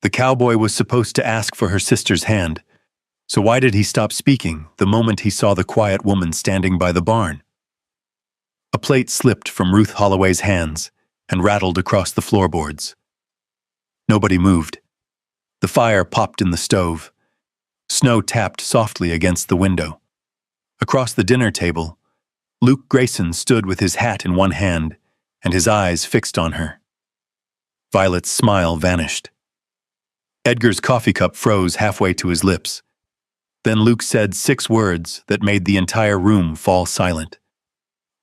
The cowboy was supposed to ask for her sister's hand, so why did he stop speaking the moment he saw the quiet woman standing by the barn? A plate slipped from Ruth Holloway's hands and rattled across the floorboards. Nobody moved. The fire popped in the stove. Snow tapped softly against the window. Across the dinner table, Luke Grayson stood with his hat in one hand and his eyes fixed on her. Violet's smile vanished. Edgar's coffee cup froze halfway to his lips. Then Luke said 6 words that made the entire room fall silent.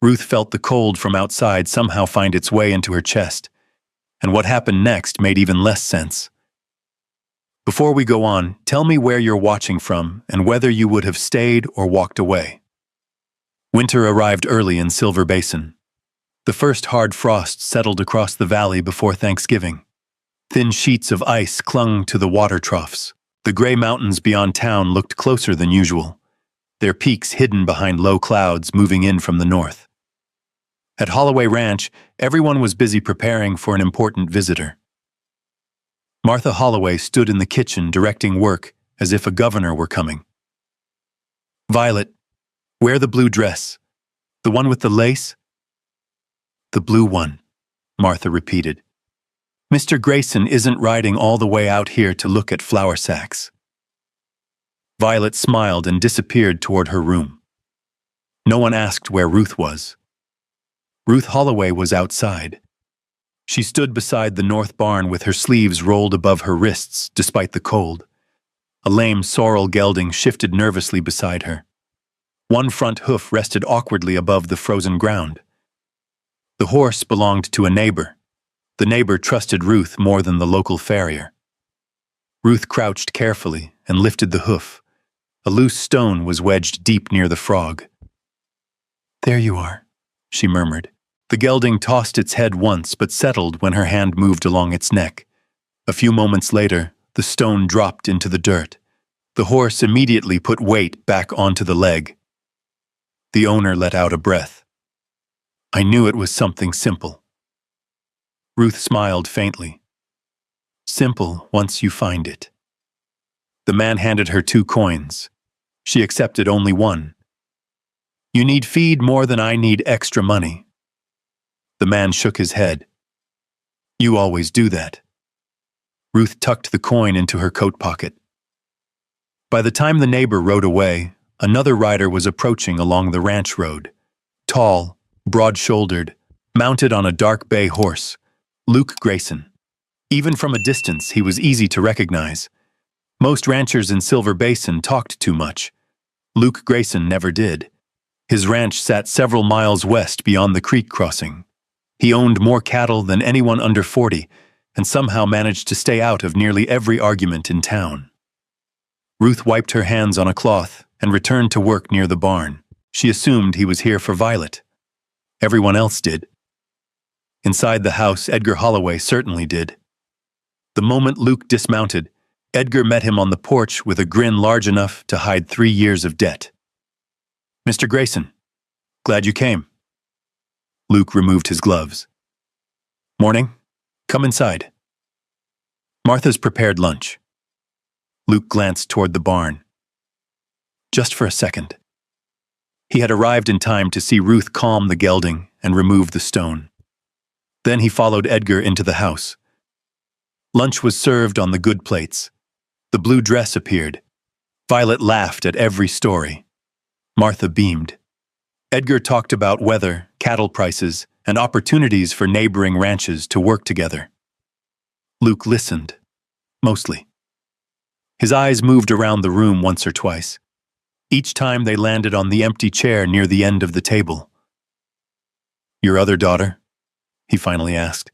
Ruth felt the cold from outside somehow find its way into her chest, and what happened next made even less sense. Before we go on, tell me where you're watching from and whether you would have stayed or walked away. Winter arrived early in Silver Basin. The first hard frost settled across the valley before Thanksgiving. Thin sheets of ice clung to the water troughs. The gray mountains beyond town looked closer than usual, their peaks hidden behind low clouds moving in from the north. At Holloway Ranch, everyone was busy preparing for an important visitor. Martha Holloway stood in the kitchen directing work as if a governor were coming. "Violet, wear the blue dress. The one with the lace?" "The blue one," Martha repeated. "Mr. Grayson isn't riding all the way out here to look at flour sacks." Violet smiled and disappeared toward her room. No one asked where Ruth was. Ruth Holloway was outside. She stood beside the north barn with her sleeves rolled above her wrists despite the cold. A lame sorrel gelding shifted nervously beside her. One front hoof rested awkwardly above the frozen ground. The horse belonged to a neighbor. The neighbor trusted Ruth more than the local farrier. Ruth crouched carefully and lifted the hoof. A loose stone was wedged deep near the frog. "There you are," she murmured. The gelding tossed its head once but settled when her hand moved along its neck. A few moments later, the stone dropped into the dirt. The horse immediately put weight back onto the leg. The owner let out a breath. "I knew it was something simple." Ruth smiled faintly. "Simple once you find it." The man handed her 2 coins. She accepted only one. "You need feed more than I need extra money." The man shook his head. "You always do that." Ruth tucked the coin into her coat pocket. By the time the neighbor rode away, another rider was approaching along the ranch road. Tall, broad-shouldered, mounted on a dark bay horse, Luke Grayson. Even from a distance, he was easy to recognize. Most ranchers in Silver Basin talked too much. Luke Grayson never did. His ranch sat several miles west beyond the creek crossing. He owned more cattle than anyone under 40 and somehow managed to stay out of nearly every argument in town. Ruth wiped her hands on a cloth and returned to work near the barn. She assumed he was here for Violet. Everyone else did. Inside the house, Edgar Holloway certainly did. The moment Luke dismounted, Edgar met him on the porch with a grin large enough to hide 3 years of debt. "Mr. Grayson, glad you came." Luke removed his gloves. "Morning. Come inside." Martha's prepared lunch. Luke glanced toward the barn. Just for a second. He had arrived in time to see Ruth calm the gelding and remove the stone. Then he followed Edgar into the house. Lunch was served on the good plates. The blue dress appeared. Violet laughed at every story. Martha beamed. Edgar talked about weather, cattle prices, and opportunities for neighboring ranches to work together. Luke listened, mostly. His eyes moved around the room once or twice. Each time they landed on the empty chair near the end of the table. "Your other daughter?" he finally asked.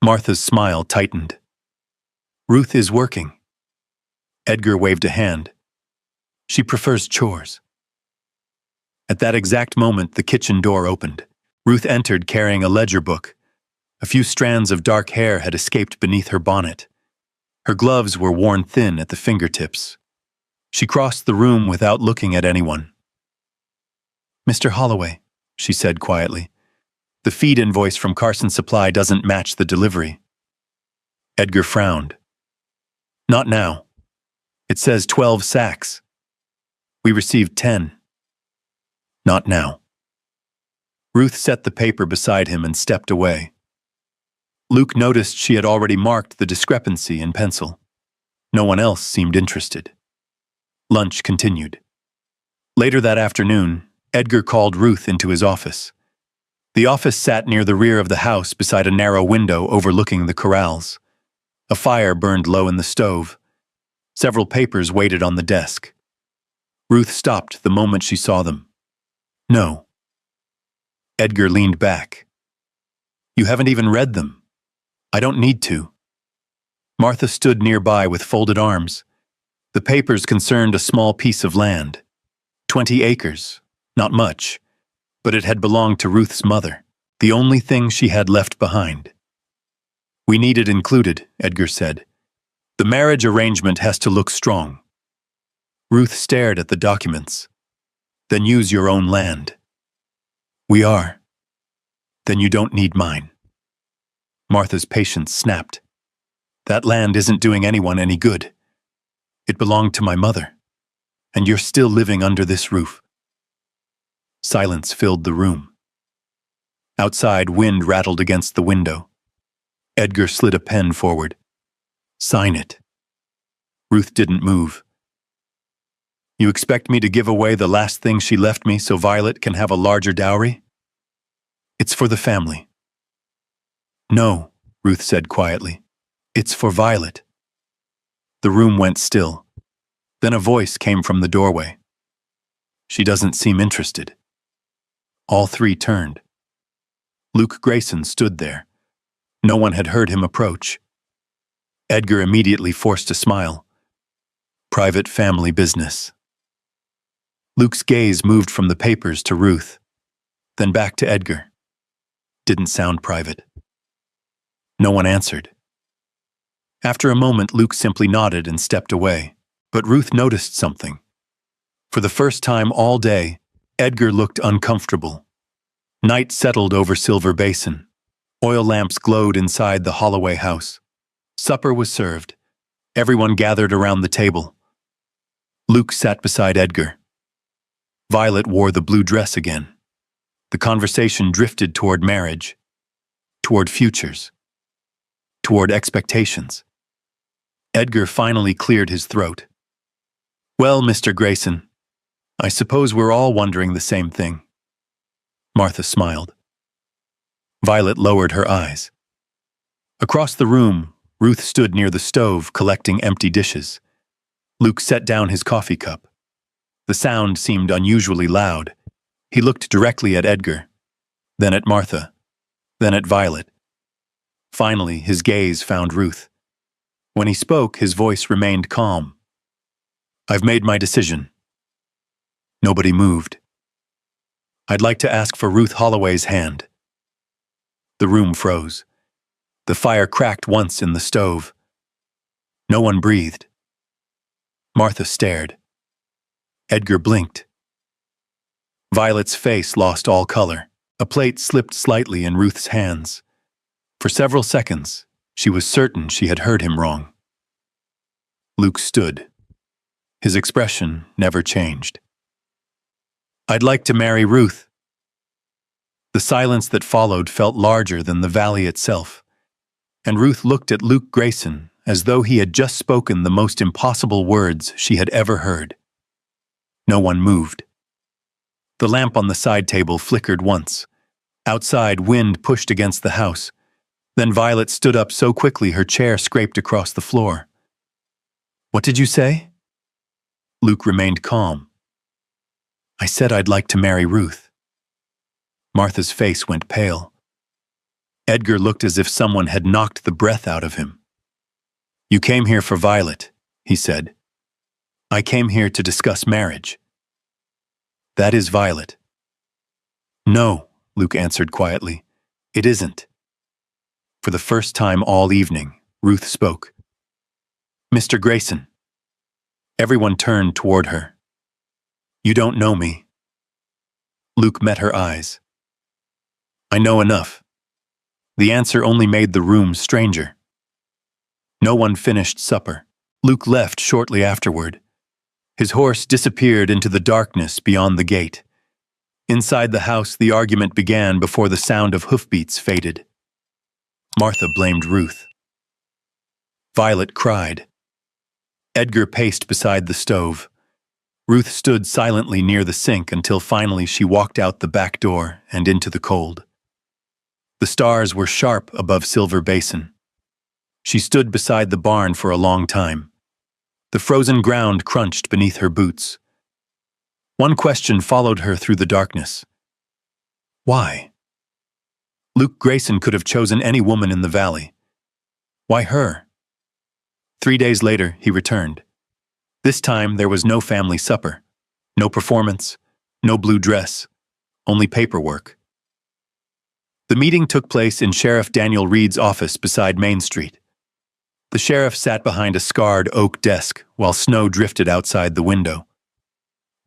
Martha's smile tightened. "Ruth is working." Edgar waved a hand. "She prefers chores." At that exact moment, the kitchen door opened. Ruth entered carrying a ledger book. A few strands of dark hair had escaped beneath her bonnet. Her gloves were worn thin at the fingertips. She crossed the room without looking at anyone. "Mr. Holloway," she said quietly. "The feed invoice from Carson Supply doesn't match the delivery." Edgar frowned. Not now. It says 12 sacks. We received 10. Not now. Ruth set the paper beside him and stepped away. Luke noticed she had already marked the discrepancy in pencil. No one else seemed interested. Lunch continued. Later that afternoon, Edgar called Ruth into his office. The office sat near the rear of the house beside a narrow window overlooking the corrals. A fire burned low in the stove. Several papers waited on the desk. Ruth stopped the moment she saw them. No. Edgar leaned back. You haven't even read them. I don't need to. Martha stood nearby with folded arms. The papers concerned a small piece of land. 20 acres, not much, but it had belonged to Ruth's mother, the only thing she had left behind. We need it included, Edgar said. The marriage arrangement has to look strong. Ruth stared at the documents. Then use your own land. We are. Then you don't need mine. Martha's patience snapped. That land isn't doing anyone any good. It belonged to my mother, and you're still living under this roof. Silence filled the room. Outside, wind rattled against the window. Edgar slid a pen forward. Sign it. Ruth didn't move. You expect me to give away the last thing she left me so Violet can have a larger dowry? It's for the family. No, Ruth said quietly. It's for Violet. The room went still. Then a voice came from the doorway. She doesn't seem interested. All three turned. Luke Grayson stood there. No one had heard him approach. Edgar immediately forced a smile. Private family business. Luke's gaze moved from the papers to Ruth, then back to Edgar. Didn't sound private. No one answered. After a moment, Luke simply nodded and stepped away. But Ruth noticed something. For the first time all day, Edgar looked uncomfortable. Night settled over Silver Basin. Oil lamps glowed inside the Holloway house. Supper was served. Everyone gathered around the table. Luke sat beside Edgar. Violet wore the blue dress again. The conversation drifted toward marriage, toward futures, toward expectations. Edgar finally cleared his throat. Well, Mr. Grayson, I suppose we're all wondering the same thing. Martha smiled. Violet lowered her eyes. Across the room, Ruth stood near the stove collecting empty dishes. Luke set down his coffee cup. The sound seemed unusually loud. He looked directly at Edgar, then at Martha, then at Violet. Finally, his gaze found Ruth. When he spoke, his voice remained calm. I've made my decision. Nobody moved. I'd like to ask for Ruth Holloway's hand. The room froze. The fire cracked once in the stove. No one breathed. Martha stared. Edgar blinked. Violet's face lost all color. A plate slipped slightly in Ruth's hands. For several seconds, she was certain she had heard him wrong. Luke stood. His expression never changed. I'd like to marry Ruth. The silence that followed felt larger than the valley itself, and Ruth looked at Luke Grayson as though he had just spoken the most impossible words she had ever heard. No one moved. The lamp on the side table flickered once. Outside, wind pushed against the house. Then Violet stood up so quickly her chair scraped across the floor. What did you say? Luke remained calm. I said I'd like to marry Ruth. Martha's face went pale. Edgar looked as if someone had knocked the breath out of him. You came here for Violet, he said. I came here to discuss marriage. That is Violet. No, Luke answered quietly. It isn't. For the first time all evening, Ruth spoke. Mr. Grayson. Everyone turned toward her. You don't know me. Luke met her eyes. I know enough. The answer only made the room stranger. No one finished supper. Luke left shortly afterward. His horse disappeared into the darkness beyond the gate. Inside the house, the argument began before the sound of hoofbeats faded. Martha blamed Ruth. Violet cried. Edgar paced beside the stove. Ruth stood silently near the sink until finally she walked out the back door and into the cold. The stars were sharp above Silver Basin. She stood beside the barn for a long time. The frozen ground crunched beneath her boots. One question followed her through the darkness. Why? Luke Grayson could have chosen any woman in the valley. Why her? 3 days later, he returned. This time, there was no family supper, no performance, no blue dress, only paperwork. The meeting took place in Sheriff Daniel Reed's office beside Main Street. The sheriff sat behind a scarred oak desk while snow drifted outside the window.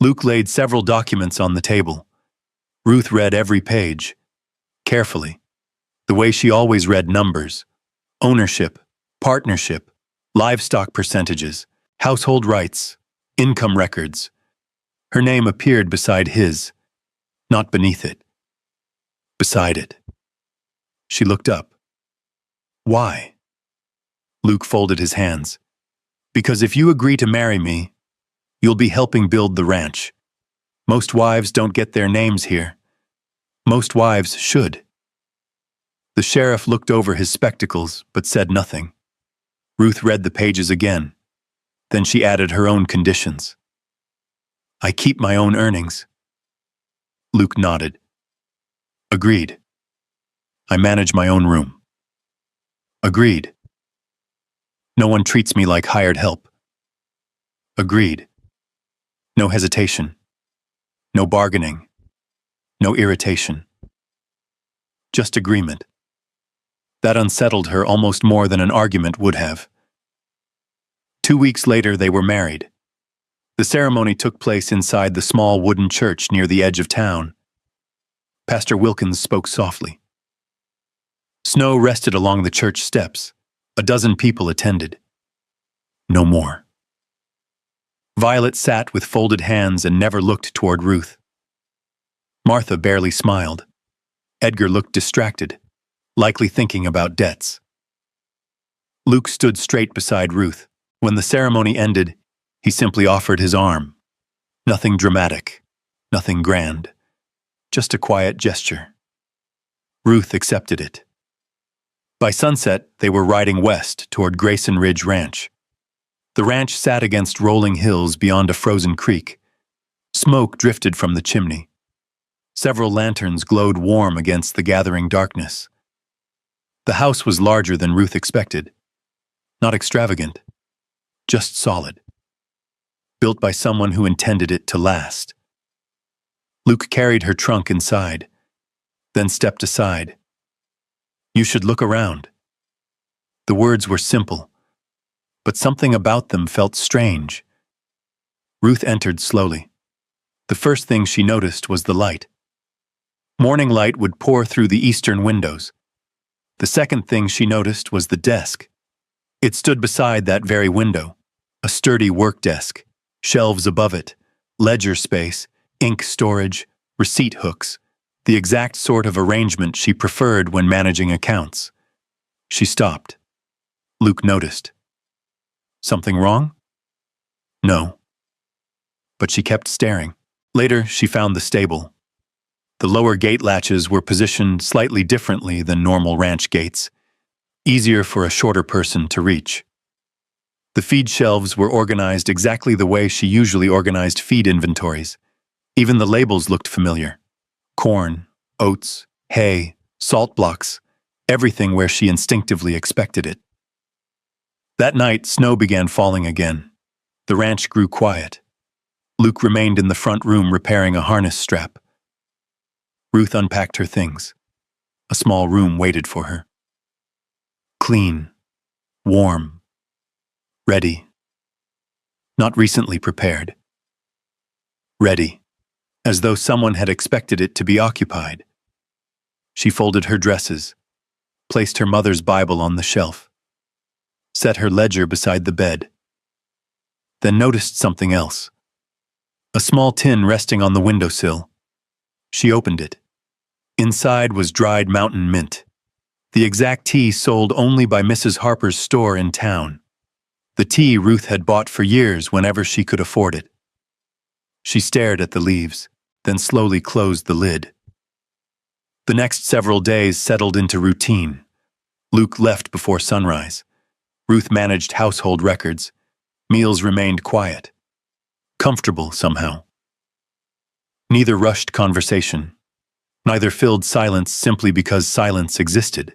Luke laid several documents on the table. Ruth read every page, carefully, the way she always read numbers, ownership, partnership, livestock percentages, household rights, income records. Her name appeared beside his, not beneath it. Beside it. She looked up. Why? Luke folded his hands. Because if you agree to marry me, you'll be helping build the ranch. Most wives don't get their names here. Most wives should. The sheriff looked over his spectacles, but said nothing. Ruth read the pages again. Then she added her own conditions. I keep my own earnings. Luke nodded. Agreed. I manage my own room. Agreed. No one treats me like hired help. Agreed. No hesitation. No bargaining. No irritation. Just agreement. That unsettled her almost more than an argument would have. 2 weeks later, they were married. The ceremony took place inside the small wooden church near the edge of town. Pastor Wilkins spoke softly. Snow rested along the church steps. A dozen people attended. No more. Violet sat with folded hands and never looked toward Ruth. Martha barely smiled. Edgar looked distracted, likely thinking about debts. Luke stood straight beside Ruth. When the ceremony ended, he simply offered his arm. Nothing dramatic, nothing grand, just a quiet gesture. Ruth accepted it. By sunset, they were riding west toward Grayson Ridge Ranch. The ranch sat against rolling hills beyond a frozen creek. Smoke drifted from the chimney. Several lanterns glowed warm against the gathering darkness. The house was larger than Ruth expected. Not extravagant, just solid. Built by someone who intended it to last. Luke carried her trunk inside, then stepped aside. You should look around. The words were simple, but something about them felt strange. Ruth entered slowly. The first thing she noticed was the light. Morning light would pour through the eastern windows. The second thing she noticed was the desk. It stood beside that very window, a sturdy work desk, shelves above it, ledger space, ink storage, receipt hooks, the exact sort of arrangement she preferred when managing accounts. She stopped. Luke noticed. Something wrong? No. But she kept staring. Later, she found the stable. The lower gate latches were positioned slightly differently than normal ranch gates, easier for a shorter person to reach. The feed shelves were organized exactly the way she usually organized feed inventories. Even the labels looked familiar. Corn, oats, hay, salt blocks, everything where she instinctively expected it. That night, snow began falling again. The ranch grew quiet. Luke remained in the front room repairing a harness strap. Ruth unpacked her things. A small room waited for her. Clean, warm, ready. Not recently prepared. Ready. As though someone had expected it to be occupied. She folded her dresses, placed her mother's Bible on the shelf, set her ledger beside the bed. then noticed something else. A small tin resting on the windowsill. She opened it. Inside was dried mountain mint, the exact tea sold only by Mrs. Harper's store in town. The tea Ruth had bought for years whenever she could afford it. She stared at the leaves, then slowly closed the lid. The next several days settled into routine. Luke left before sunrise. Ruth managed household records. Meals remained quiet. Comfortable somehow. Neither rushed conversation. Neither filled silence simply because silence existed.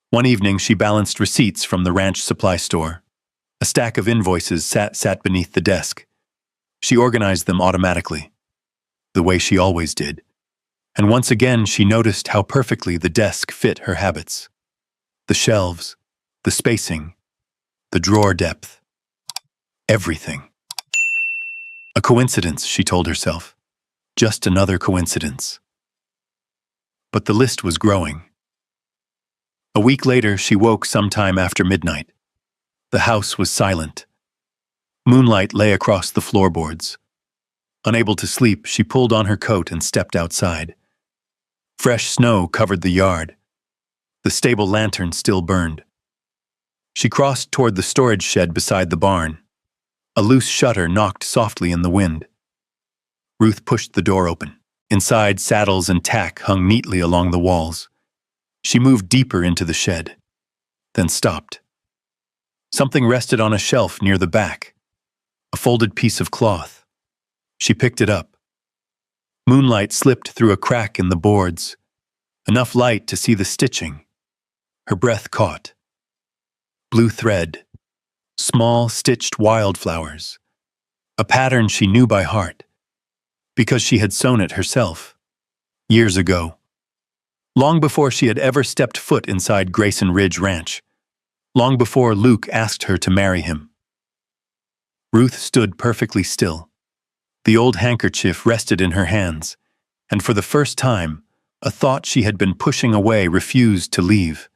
One evening she balanced receipts from the ranch supply store. A stack of invoices sat beneath the desk. She organized them automatically, the way she always did. And once again she noticed how perfectly the desk fit her habits. The shelves, the spacing, the drawer depth. Everything. A coincidence, she told herself. Just another coincidence. But the list was growing. A week later, she woke sometime after midnight. The house was silent. Moonlight lay across the floorboards. Unable to sleep, she pulled on her coat and stepped outside. Fresh snow covered the yard. The stable lantern still burned. She crossed toward the storage shed beside the barn. A loose shutter knocked softly in the wind. Ruth pushed the door open. Inside, saddles and tack hung neatly along the walls. She moved deeper into the shed, then stopped. Something rested on a shelf near the back. A folded piece of cloth. She picked it up. Moonlight slipped through a crack in the boards, enough light to see the stitching. Her breath caught. Blue thread. Small, stitched wildflowers. A pattern she knew by heart, because she had sewn it herself, years ago. Long before she had ever stepped foot inside Grayson Ridge Ranch. Long before Luke asked her to marry him. Ruth stood perfectly still. The old handkerchief rested in her hands, and for the first time, a thought she had been pushing away refused to leave.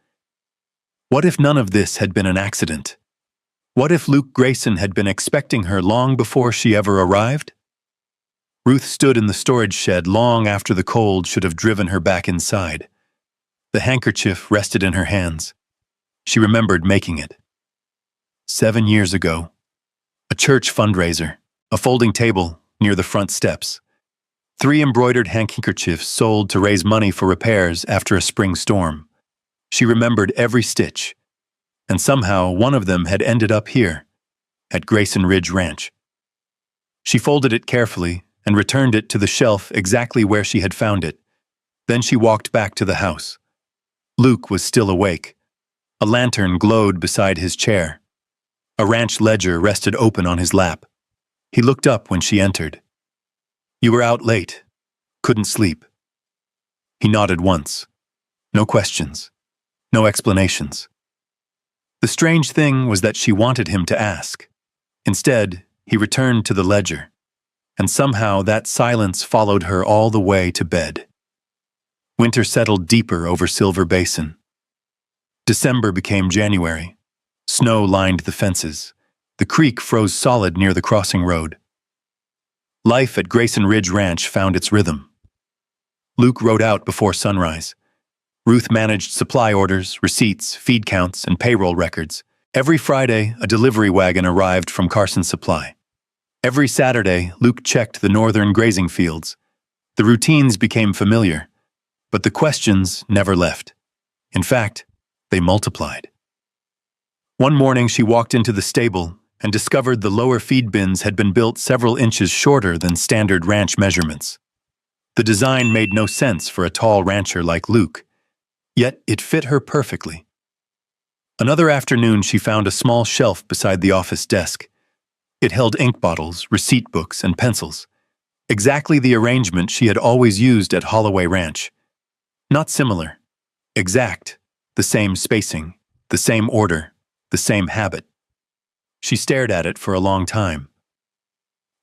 What if none of this had been an accident? What if Luke Grayson had been expecting her long before she ever arrived? Ruth stood in the storage shed long after the cold should have driven her back inside. The handkerchief rested in her hands. She remembered making it. 7 years ago. A church fundraiser, a folding table near the front steps. 3 embroidered handkerchiefs sold to raise money for repairs after a spring storm. She remembered every stitch, and somehow one of them had ended up here, at Grayson Ridge Ranch. She folded it carefully and returned it to the shelf exactly where she had found it. Then she walked back to the house. Luke was still awake. A lantern glowed beside his chair. A ranch ledger rested open on his lap. He looked up when she entered. "You were out late. Couldn't sleep." He nodded once. No questions. No explanations. The strange thing was that she wanted him to ask. Instead, he returned to the ledger, and somehow that silence followed her all the way to bed. Winter settled deeper over Silver Basin. December became January. Snow lined the fences. The creek froze solid near the crossing road. Life at Grayson Ridge Ranch found its rhythm. Luke rode out before sunrise. Ruth managed supply orders, receipts, feed counts, and payroll records. Every Friday, a delivery wagon arrived from Carson Supply. Every Saturday, Luke checked the northern grazing fields. The routines became familiar, but the questions never left. In fact, they multiplied. One morning, she walked into the stable and discovered the lower feed bins had been built several inches shorter than standard ranch measurements. The design made no sense for a tall rancher like Luke, yet it fit her perfectly. Another afternoon, she found a small shelf beside the office desk. It held ink bottles, receipt books, and pencils. Exactly the arrangement she had always used at Holloway Ranch. Not similar. Exact. The same spacing, the same order, the same habit. She stared at it for a long time.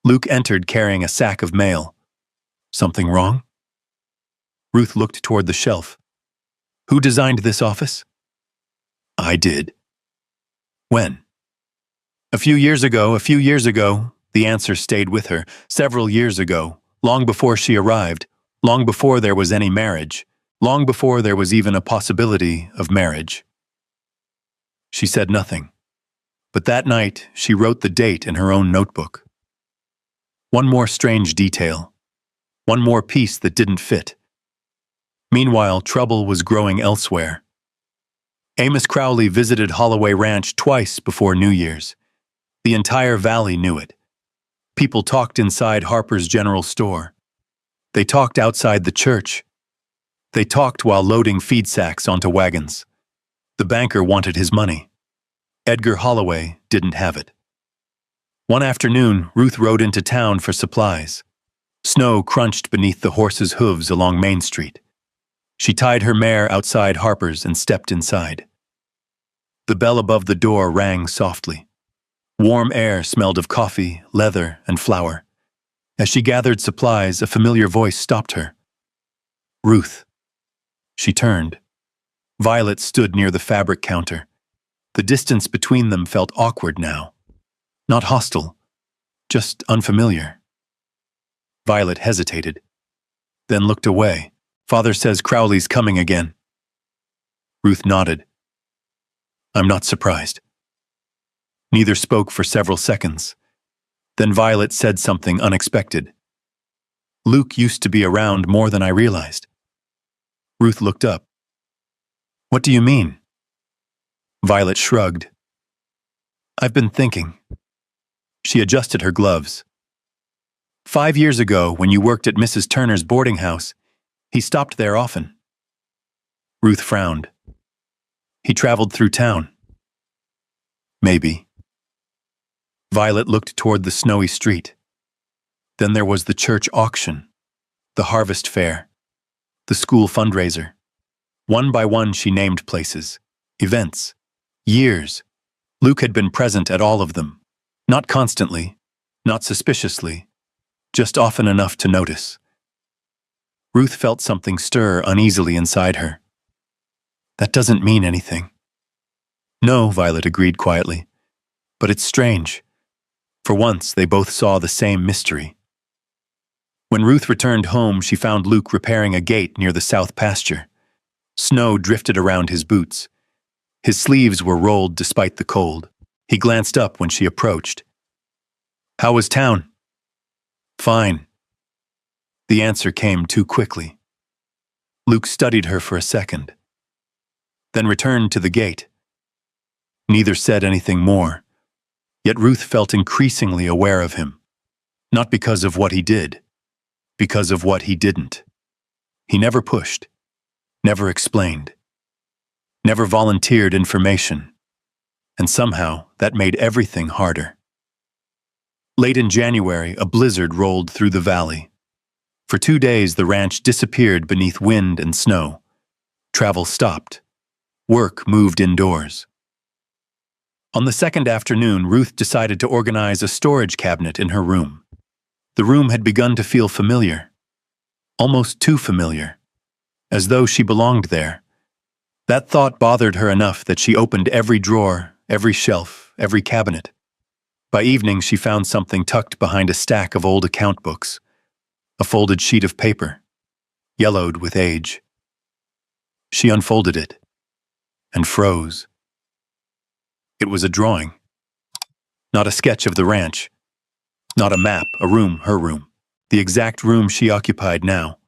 Luke entered carrying a sack of mail. Something wrong? Ruth looked toward the shelf. Who designed this office? I did. When? A few years ago, the answer stayed with her, several years ago, long before she arrived, long before there was any marriage, long before there was even a possibility of marriage. She said nothing, but that night she wrote the date in her own notebook. One more strange detail, one more piece that didn't fit. Meanwhile, trouble was growing elsewhere. Amos Crowley visited Holloway Ranch twice before New Year's. The entire valley knew it. People talked inside Harper's General Store. They talked outside the church. They talked while loading feed sacks onto wagons. The banker wanted his money. Edgar Holloway didn't have it. One afternoon, Ruth rode into town for supplies. Snow crunched beneath the horses' hooves along Main Street. She tied her mare outside Harper's and stepped inside. The bell above the door rang softly. Warm air smelled of coffee, leather, and flour. As she gathered supplies, a familiar voice stopped her. Ruth. She turned. Violet stood near the fabric counter. The distance between them felt awkward now. Not hostile, just unfamiliar. Violet hesitated, then looked away. Father says Crowley's coming again. Ruth nodded. I'm not surprised. Neither spoke for several seconds. Then Violet said something unexpected. Luke used to be around more than I realized. Ruth looked up. What do you mean? Violet shrugged. I've been thinking. She adjusted her gloves. 5 years ago, when you worked at Mrs. Turner's boarding house, he stopped there often. Ruth frowned. He traveled through town. Maybe. Violet looked toward the snowy street. Then there was the church auction, the harvest fair, the school fundraiser. One by one she named places, events, years. Luke had been present at all of them. Not constantly, not suspiciously, just often enough to notice. Ruth felt something stir uneasily inside her. That doesn't mean anything. No, Violet agreed quietly. But it's strange. For once, they both saw the same mystery. When Ruth returned home, she found Luke repairing a gate near the south pasture. Snow drifted around his boots. His sleeves were rolled despite the cold. He glanced up when she approached. How was town? Fine. The answer came too quickly. Luke studied her for a second, then returned to the gate. Neither said anything more, yet Ruth felt increasingly aware of him. Not because of what he did, because of what he didn't. He never pushed, never explained, never volunteered information, and somehow that made everything harder. Late in January, a blizzard rolled through the valley. For 2 days, the ranch disappeared beneath wind and snow. Travel stopped. Work moved indoors. On the second afternoon, Ruth decided to organize a storage cabinet in her room. The room had begun to feel familiar, almost too familiar, as though she belonged there. That thought bothered her enough that she opened every drawer, every shelf, every cabinet. By evening, she found something tucked behind a stack of old account books, a folded sheet of paper, yellowed with age. She unfolded it and froze. It was a drawing, not a sketch of the ranch, not a map, a room, her room, the exact room she occupied now.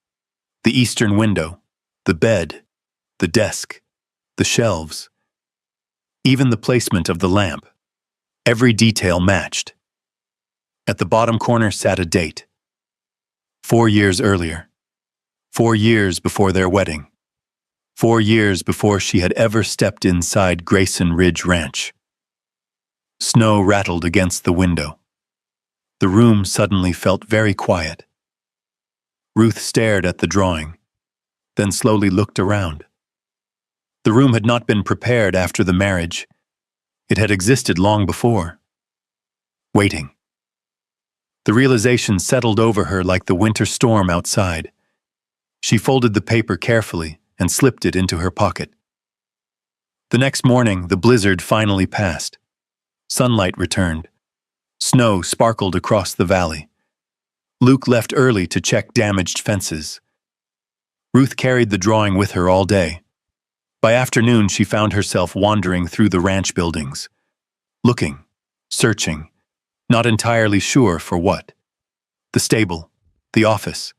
The eastern window, the bed, the desk, the shelves, even the placement of the lamp. Every detail matched. At the bottom corner sat a date. 4 years earlier. 4 years before their wedding. 4 years before she had ever stepped inside Grayson Ridge Ranch. Snow rattled against the window. The room suddenly felt very quiet. Ruth stared at the drawing, then slowly looked around. The room had not been prepared after the marriage. It had existed long before. Waiting. The realization settled over her like the winter storm outside. She folded the paper carefully and slipped it into her pocket. The next morning, the blizzard finally passed. Sunlight returned. Snow sparkled across the valley. Luke left early to check damaged fences. Ruth carried the drawing with her all day. By afternoon, she found herself wandering through the ranch buildings, looking, searching, not entirely sure for what. The stable, the office,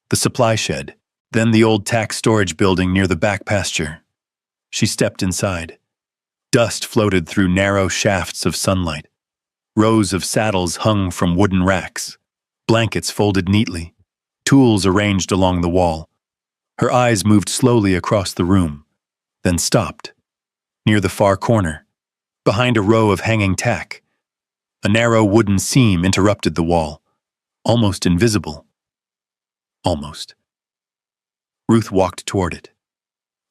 the supply shed, then the old tack storage building near the back pasture. She stepped inside. Dust floated through narrow shafts of sunlight. Rows of saddles hung from wooden racks, blankets folded neatly, tools arranged along the wall. Her eyes moved slowly across the room, then stopped, near the far corner, behind a row of hanging tack. A narrow wooden seam interrupted the wall, almost invisible. Almost. Ruth walked toward it,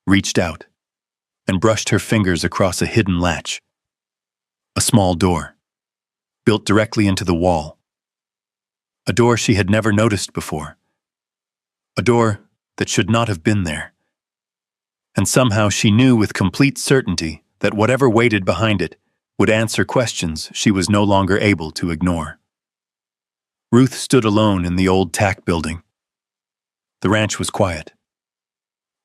reached out, and brushed her fingers across a hidden latch. A small door, built directly into the wall. A door she had never noticed before. A door that should not have been there. And somehow she knew with complete certainty that whatever waited behind it would answer questions she was no longer able to ignore. Ruth stood alone in the old tack building. The ranch was quiet.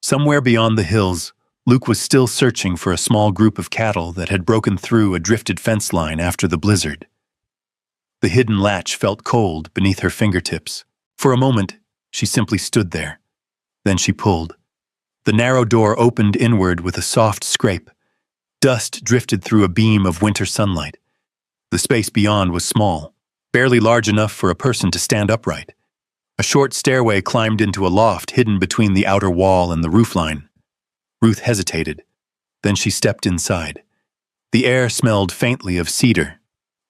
Somewhere beyond the hills, Luke was still searching for a small group of cattle that had broken through a drifted fence line after the blizzard. The hidden latch felt cold beneath her fingertips. For a moment, she simply stood there. Then she pulled. The narrow door opened inward with a soft scrape. Dust drifted through a beam of winter sunlight. The space beyond was small, barely large enough for a person to stand upright. A short stairway climbed into a loft hidden between the outer wall and the roofline. Ruth hesitated. Then she stepped inside. The air smelled faintly of cedar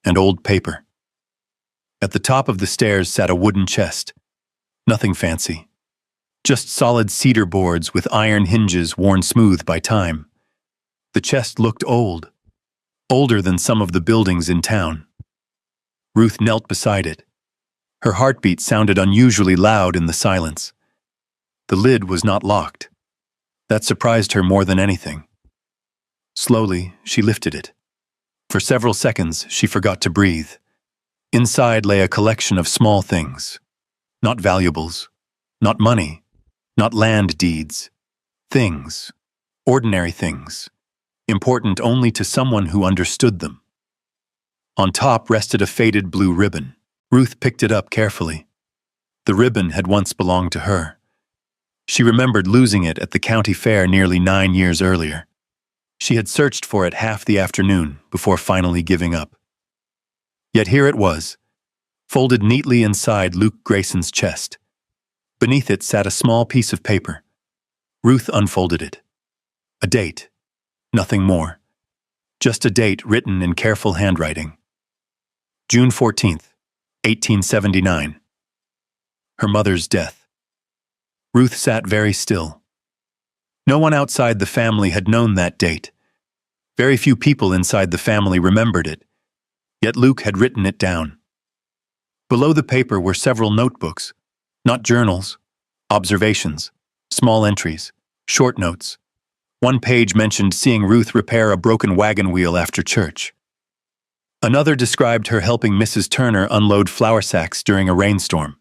and old paper. At the top of the stairs sat a wooden chest. Nothing fancy. Just solid cedar boards with iron hinges worn smooth by time. The chest looked old, older than some of the buildings in town. Ruth knelt beside it. Her heartbeat sounded unusually loud in the silence. The lid was not locked. That surprised her more than anything. Slowly, she lifted it. For several seconds, she forgot to breathe. Inside lay a collection of small things. Not valuables, not money, not land deeds. Things, ordinary things, important only to someone who understood them. On top rested a faded blue ribbon. Ruth picked it up carefully. The ribbon had once belonged to her. She remembered losing it at the county fair nearly 9 years earlier. She had searched for it half the afternoon before finally giving up. Yet here it was, folded neatly inside Luke Grayson's chest. Beneath it sat a small piece of paper. Ruth unfolded it. A date. Nothing more. Just a date written in careful handwriting. June 14th, 1879. Her mother's death. Ruth sat very still. No one outside the family had known that date. Very few people inside the family remembered it. Yet Luke had written it down. Below the paper were several notebooks, not journals, observations, small entries, short notes. One page mentioned seeing Ruth repair a broken wagon wheel after church. Another described her helping Mrs. Turner unload flour sacks during a rainstorm.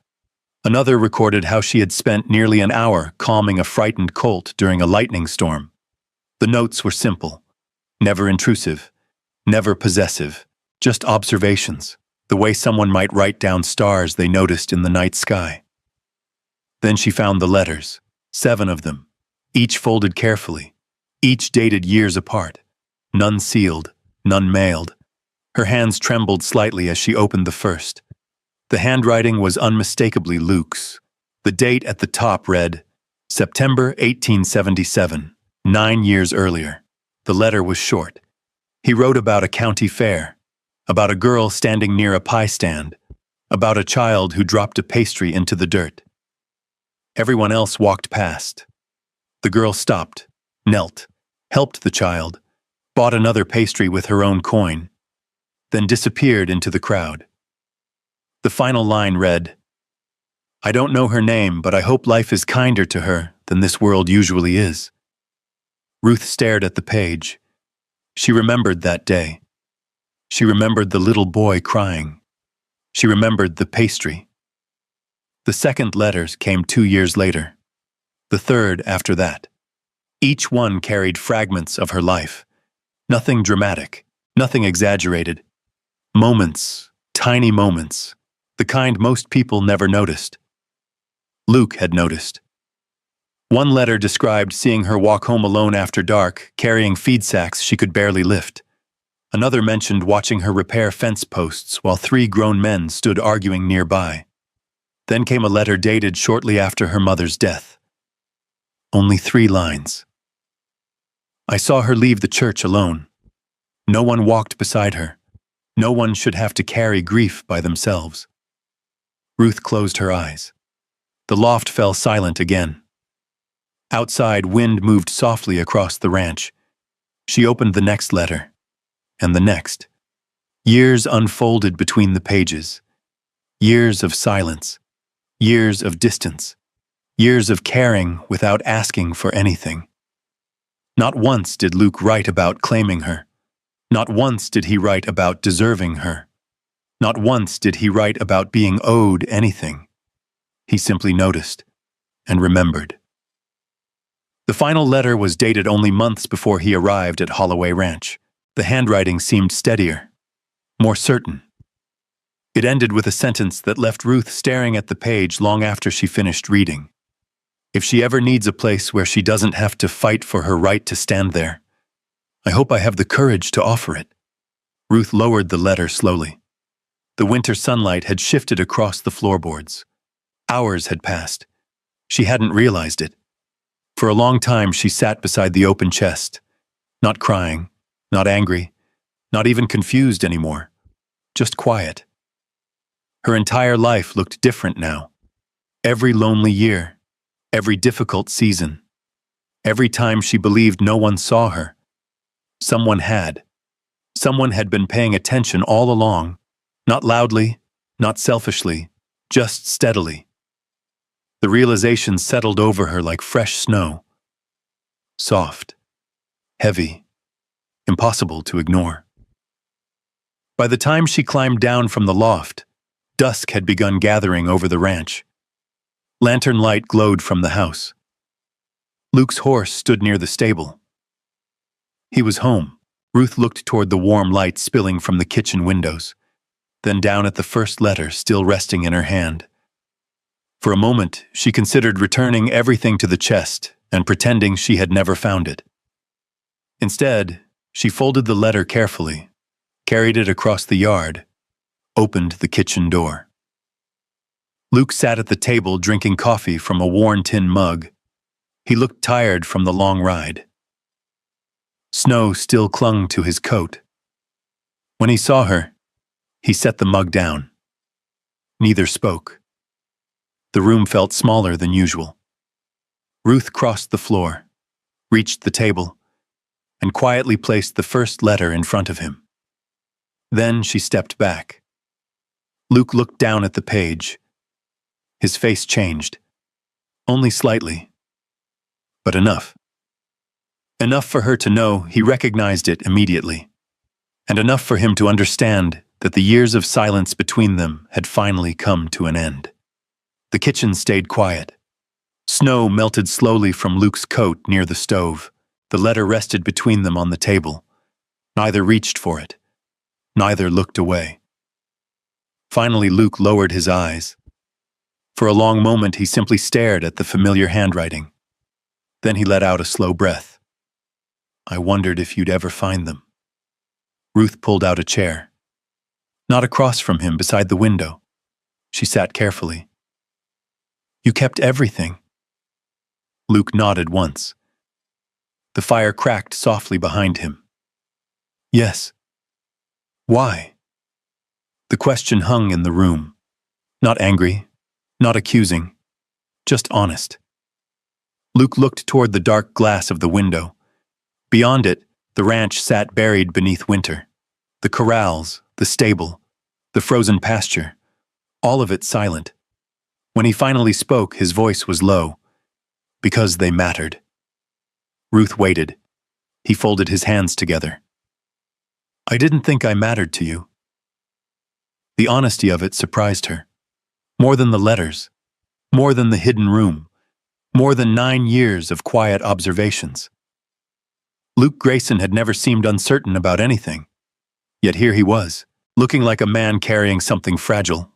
Another recorded how she had spent nearly an hour calming a frightened colt during a lightning storm. The notes were simple, never intrusive, never possessive, just observations, the way someone might write down stars they noticed in the night sky. Then she found the letters, 7 of them, each folded carefully, each dated years apart, none sealed, none mailed. Her hands trembled slightly as she opened the first. The handwriting was unmistakably Luke's. The date at the top read, September 1877, 9 years earlier. The letter was short. He wrote about a county fair, about a girl standing near a pie stand, about a child who dropped a pastry into the dirt. Everyone else walked past. The girl stopped, knelt, helped the child, bought another pastry with her own coin, then disappeared into the crowd. The final line read, I don't know her name, but I hope life is kinder to her than this world usually is. Ruth stared at the page. She remembered that day. She remembered the little boy crying. She remembered the pastry. The second letters came 2 years later. The third after that. Each one carried fragments of her life. Nothing dramatic, nothing exaggerated. Moments, tiny moments, the kind most people never noticed. Luke had noticed. One letter described seeing her walk home alone after dark, carrying feed sacks she could barely lift. Another mentioned watching her repair fence posts while 3 grown men stood arguing nearby. Then came a letter dated shortly after her mother's death. Only 3 lines. I saw her leave the church alone. No one walked beside her. No one should have to carry grief by themselves. Ruth closed her eyes. The loft fell silent again. Outside, wind moved softly across the ranch. She opened the next letter, and the next. Years unfolded between the pages. Years of silence. Years of distance. Years of caring without asking for anything. Not once did Luke write about claiming her. Not once did he write about deserving her. Not once did he write about being owed anything. He simply noticed and remembered. The final letter was dated only months before he arrived at Holloway Ranch. The handwriting seemed steadier, more certain. It ended with a sentence that left Ruth staring at the page long after she finished reading. If she ever needs a place where she doesn't have to fight for her right to stand there, I hope I have the courage to offer it. Ruth lowered the letter slowly. The winter sunlight had shifted across the floorboards. Hours had passed. She hadn't realized it. For a long time she sat beside the open chest, not crying, not angry, not even confused anymore, just quiet. Her entire life looked different now. Every lonely year, every difficult season, every time she believed no one saw her, someone had. Someone had been paying attention all along, not loudly, not selfishly, just steadily. The realization settled over her like fresh snow. Soft, heavy, impossible to ignore. By the time she climbed down from the loft, dusk had begun gathering over the ranch. Lantern light glowed from the house. Luke's horse stood near the stable. He was home. Ruth looked toward the warm light spilling from the kitchen windows, then down at the first letter still resting in her hand. For a moment, she considered returning everything to the chest and pretending she had never found it. Instead, she folded the letter carefully, carried it across the yard, opened the kitchen door. Luke sat at the table drinking coffee from a worn tin mug. He looked tired from the long ride. Snow still clung to his coat. When he saw her, he set the mug down. Neither spoke. The room felt smaller than usual. Ruth crossed the floor, reached the table, and quietly placed the first letter in front of him. Then she stepped back. Luke looked down at the page. His face changed. Only slightly. But enough. Enough for her to know he recognized it immediately. And enough for him to understand that the years of silence between them had finally come to an end. The kitchen stayed quiet. Snow melted slowly from Luke's coat near the stove. The letter rested between them on the table. Neither reached for it. Neither looked away. Finally, Luke lowered his eyes. For a long moment, he simply stared at the familiar handwriting. Then he let out a slow breath. I wondered if you'd ever find them. Ruth pulled out a chair. Not across from him, beside the window. She sat carefully. You kept everything. Luke nodded once. The fire cracked softly behind him. Yes. Why? The question hung in the room. Not angry, not accusing, just honest. Luke looked toward the dark glass of the window. Beyond it, the ranch sat buried beneath winter. The corrals, the stable, the frozen pasture, all of it silent. When he finally spoke, his voice was low, because they mattered. Ruth waited. He folded his hands together. I didn't think I mattered to you. The honesty of it surprised her. More than the letters, more than the hidden room, more than 9 years of quiet observations. Luke Grayson had never seemed uncertain about anything. Yet here he was, looking like a man carrying something fragile.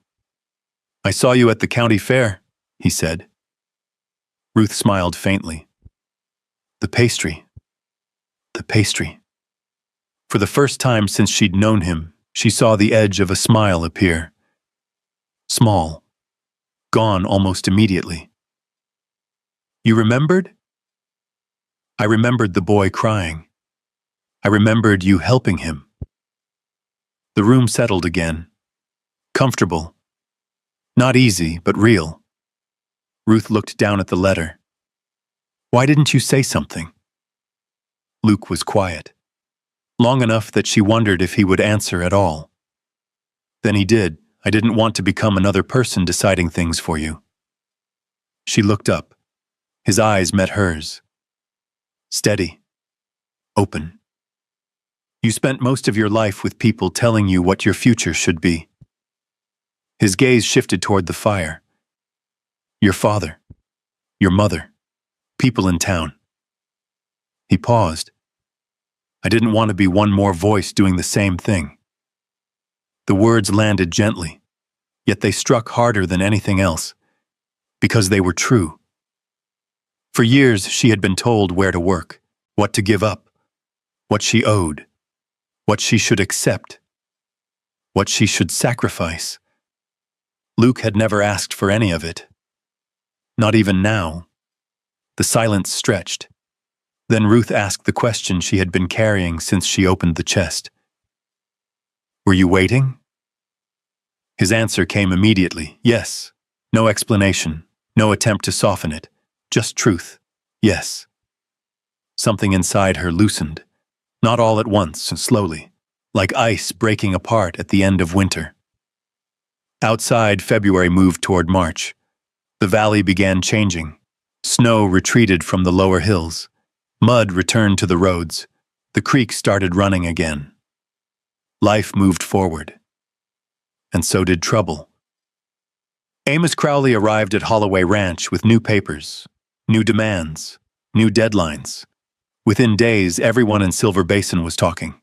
I saw you at the county fair, he said. Ruth smiled faintly. The pastry. The pastry. For the first time since she'd known him, she saw the edge of a smile appear. Small. Gone almost immediately. You remembered? I remembered the boy crying. I remembered you helping him. The room settled again. Comfortable. Not easy, but real. Ruth looked down at the letter. Why didn't you say something? Luke was quiet. Long enough that she wondered if he would answer at all. Then he did. I didn't want to become another person deciding things for you. She looked up. His eyes met hers. Steady. Open. You spent most of your life with people telling you what your future should be. His gaze shifted toward the fire. Your father. Your mother. People in town. He paused. I didn't want to be one more voice doing the same thing. The words landed gently, yet they struck harder than anything else, because they were true. For years, she had been told where to work, what to give up, what she owed, what she should accept, what she should sacrifice. Luke had never asked for any of it. Not even now. The silence stretched. Then Ruth asked the question she had been carrying since she opened the chest. Were you waiting? His answer came immediately, yes. No explanation, no attempt to soften it, just truth, yes. Something inside her loosened, not all at once, slowly, like ice breaking apart at the end of winter. Outside, February moved toward March. The valley began changing. Snow retreated from the lower hills. Mud returned to the roads. The creek started running again. Life moved forward. And so did trouble. Amos Crowley arrived at Holloway Ranch with new papers, new demands, new deadlines. Within days, everyone in Silver Basin was talking.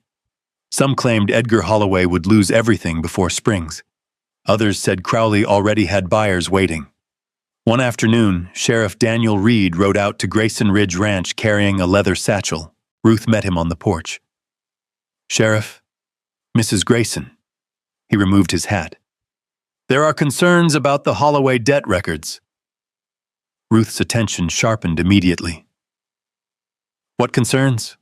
Some claimed Edgar Holloway would lose everything before Springs. Others said Crowley already had buyers waiting. One afternoon, Sheriff Daniel Reed rode out to Grayson Ridge Ranch carrying a leather satchel. Ruth met him on the porch. Sheriff, Mrs. Grayson. He removed his hat. There are concerns about the Holloway debt records. Ruth's attention sharpened immediately. What concerns?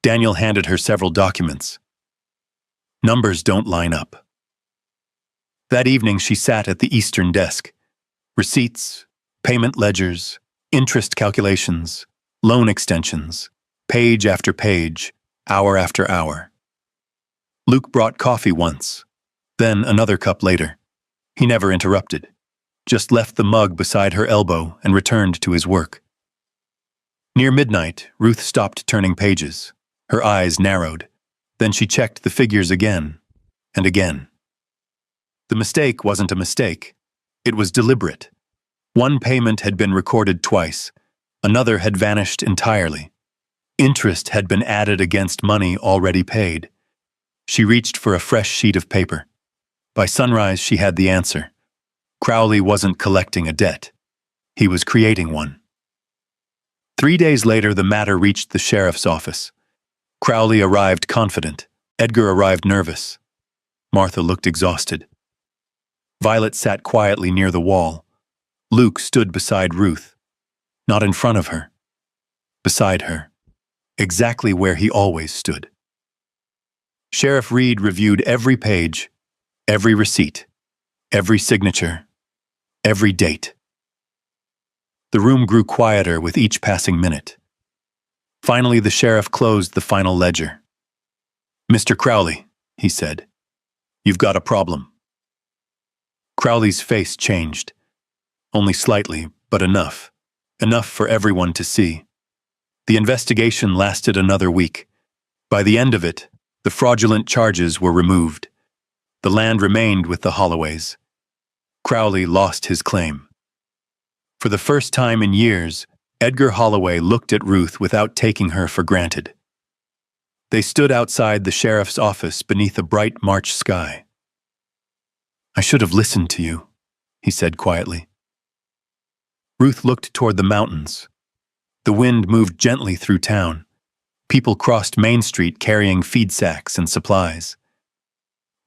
Daniel handed her several documents. Numbers don't line up. That evening she sat at the eastern desk. Receipts, payment ledgers, interest calculations, loan extensions, page after page, hour after hour. Luke brought coffee once, then another cup later. He never interrupted, just left the mug beside her elbow and returned to his work. Near midnight, Ruth stopped turning pages. Her eyes narrowed. Then she checked the figures again and again. The mistake wasn't a mistake. It was deliberate. One payment had been recorded twice. Another had vanished entirely. Interest had been added against money already paid. She reached for a fresh sheet of paper. By sunrise, she had the answer. Crowley wasn't collecting a debt. He was creating one. 3 days later, the matter reached the sheriff's office. Crowley arrived confident. Edgar arrived nervous. Martha looked exhausted. Violet sat quietly near the wall. Luke stood beside Ruth. Not in front of her. Beside her. Exactly where he always stood. Sheriff Reed reviewed every page, every receipt, every signature, every date. The room grew quieter with each passing minute. Finally, the sheriff closed the final ledger. Mr. Crowley, he said, you've got a problem. Crowley's face changed. Only slightly, but enough. Enough for everyone to see. The investigation lasted another week. By the end of it, The fraudulent charges were removed. The land remained with the Holloways. Crowley lost his claim. For the first time in years, Edgar Holloway looked at Ruth without taking her for granted. They stood outside the sheriff's office beneath a bright March sky. "I should have listened to you," he said quietly. Ruth looked toward the mountains. The wind moved gently through town. People crossed Main Street carrying feed sacks and supplies.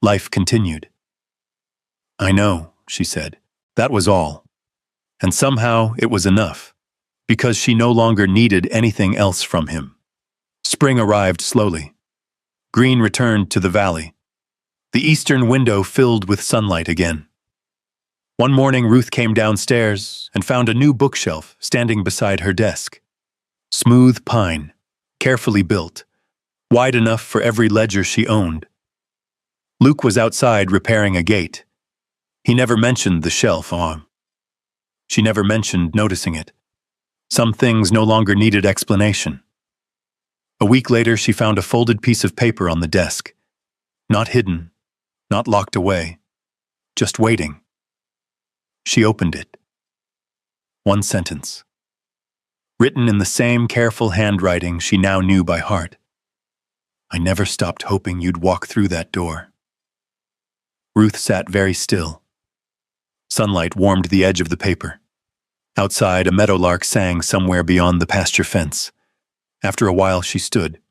Life continued. "I know," she said. That was all. And somehow it was enough, because she no longer needed anything else from him. Spring arrived slowly. Green returned to the valley. The eastern window filled with sunlight again. One morning, Ruth came downstairs and found a new bookshelf standing beside her desk. Smooth pine, carefully built, wide enough for every ledger she owned. Luke was outside repairing a gate. He never mentioned the shelf. She never mentioned noticing it. Some things no longer needed explanation. A week later, she found a folded piece of paper on the desk. Not hidden, not locked away, just waiting. She opened it. One sentence. Written in the same careful handwriting she now knew by heart. "I never stopped hoping you'd walk through that door." Ruth sat very still. Sunlight warmed the edge of the paper. Outside, a meadowlark sang somewhere beyond the pasture fence. After a while, she stood,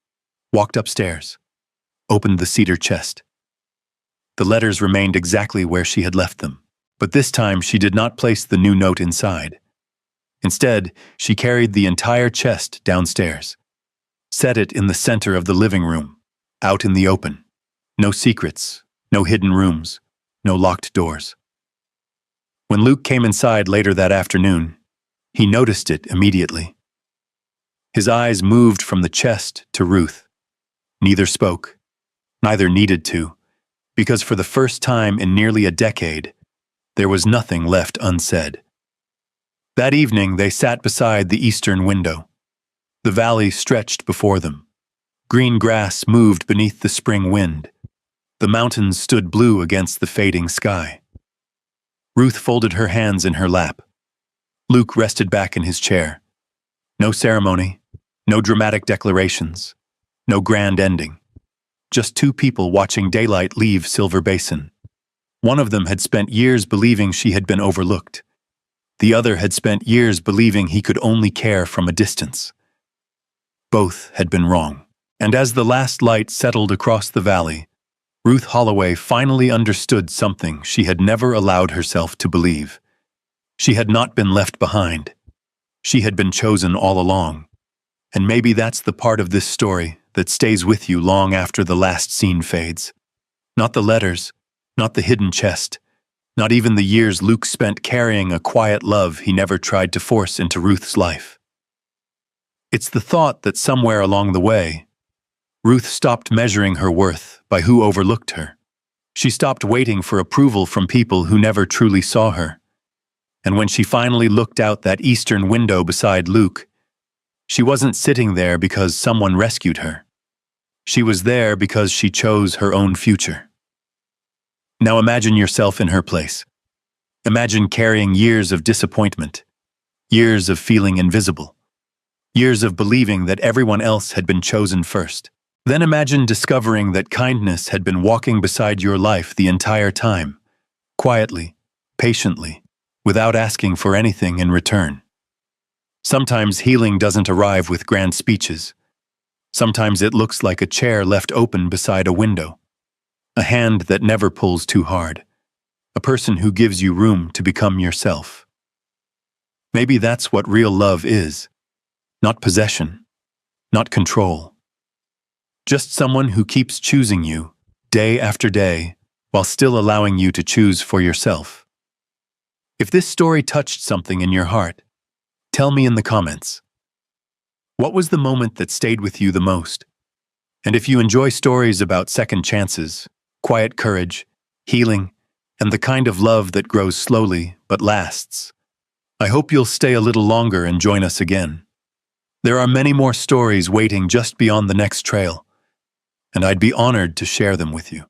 walked upstairs, opened the cedar chest. The letters remained exactly where she had left them, but this time she did not place the new note inside. Instead, she carried the entire chest downstairs, set it in the center of the living room, out in the open. No secrets, no hidden rooms, no locked doors. When Luke came inside later that afternoon, he noticed it immediately. His eyes moved from the chest to Ruth. Neither spoke, neither needed to, because for the first time in nearly a decade, there was nothing left unsaid. That evening, they sat beside the eastern window. The valley stretched before them. Green grass moved beneath the spring wind. The mountains stood blue against the fading sky. Ruth folded her hands in her lap. Luke rested back in his chair. No ceremony, no dramatic declarations, no grand ending. Just two people watching daylight leave Silver Basin. One of them had spent years believing she had been overlooked. The other had spent years believing he could only care from a distance. Both had been wrong. And as the last light settled across the valley, Ruth Holloway finally understood something she had never allowed herself to believe. She had not been left behind. She had been chosen all along. And maybe that's the part of this story that stays with you long after the last scene fades. Not the letters, not the hidden chest, not even the years Luke spent carrying a quiet love he never tried to force into Ruth's life. It's the thought that somewhere along the way, Ruth stopped measuring her worth by who overlooked her. She stopped waiting for approval from people who never truly saw her. And when she finally looked out that eastern window beside Luke, she wasn't sitting there because someone rescued her. She was there because she chose her own future. Now imagine yourself in her place. Imagine carrying years of disappointment, years of feeling invisible, years of believing that everyone else had been chosen first. Then imagine discovering that kindness had been walking beside your life the entire time, quietly, patiently, without asking for anything in return. Sometimes healing doesn't arrive with grand speeches. Sometimes it looks like a chair left open beside a window, a hand that never pulls too hard, a person who gives you room to become yourself. Maybe that's what real love is. Not possession, not control. Just someone who keeps choosing you, day after day, while still allowing you to choose for yourself. If this story touched something in your heart, tell me in the comments. What was the moment that stayed with you the most? And if you enjoy stories about second chances, quiet courage, healing, and the kind of love that grows slowly but lasts, I hope you'll stay a little longer and join us again. There are many more stories waiting just beyond the next trail. and I'd be honored to share them with you.